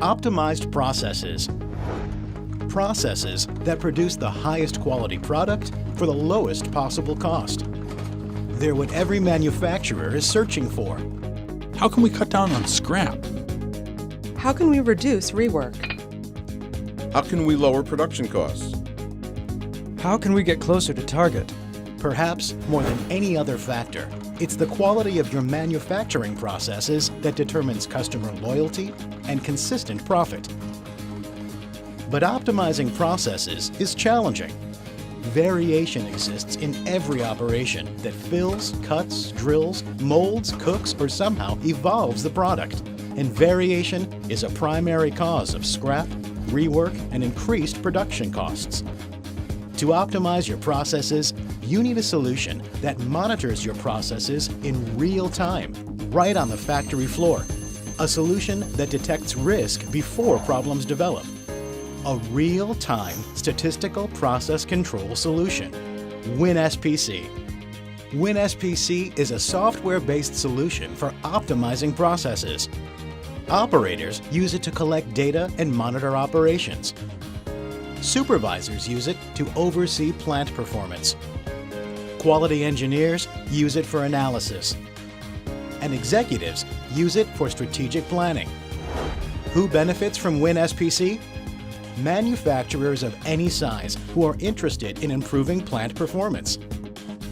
Optimized processes. Processes that produce the highest quality product for the lowest possible cost. They're what every manufacturer is searching for. How can we cut down on scrap? How can we reduce rework? How can we lower production costs? How can we get closer to target? Perhaps more than any other factor, it's the quality of your manufacturing processes that determines customer loyalty and consistent profit. But optimizing processes is challenging. Variation exists in every operation that fills, cuts, drills, molds, cooks, or somehow evolves the product. And variation is a primary cause of scrap, rework, and increased production costs. To optimize your processes, you need a solution that monitors your processes in real time, right on the factory floor. A solution that detects risk before problems develop. A real-time statistical process control solution. WinSPC. WinSPC is a software-based solution for optimizing processes. Operators use it to collect data and monitor operations. Supervisors use it to oversee plant performance. Quality engineers use it for analysis. And executives use it for strategic planning. Who benefits from WinSPC? Manufacturers of any size who are interested in improving plant performance.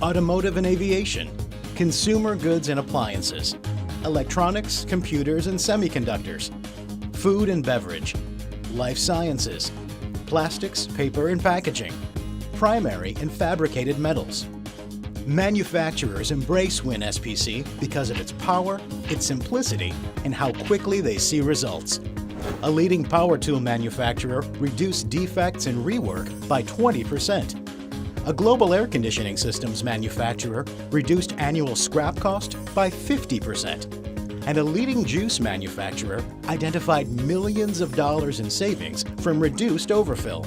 Automotive and aviation, consumer goods and appliances, electronics, computers and semiconductors, food and beverage, life sciences, plastics, paper and packaging, primary and fabricated metals. Manufacturers embrace WinSPC because of its power, its simplicity, and how quickly they see results. A leading power tool manufacturer reduced defects and rework by 20%. A global air conditioning systems manufacturer reduced annual scrap cost by 50%. And a leading juice manufacturer identified millions of dollars in savings from reduced overfill.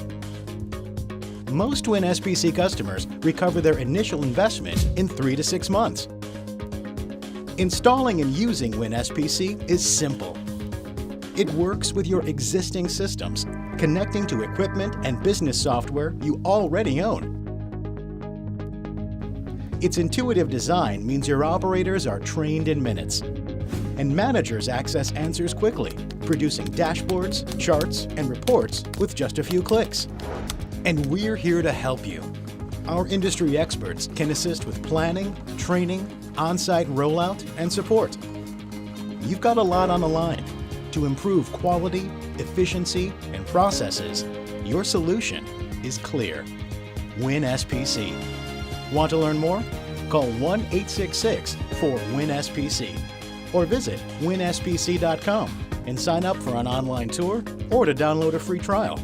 Most WinSPC customers recover their initial investment in 3 to 6 months. Installing and using WinSPC is simple. It works with your existing systems, connecting to equipment and business software you already own. Its intuitive design means your operators are trained in minutes, and managers access answers quickly, producing dashboards, charts, and reports with just a few clicks. And we're here to help you. Our industry experts can assist with planning, training, on-site rollout, and support. You've got a lot on the line. To improve quality, efficiency, and processes, your solution is clear. WinSPC. Want to learn more? Call 1-866-4-WIN-SPC or visit winspc.com and sign up for an online tour or to download a free trial.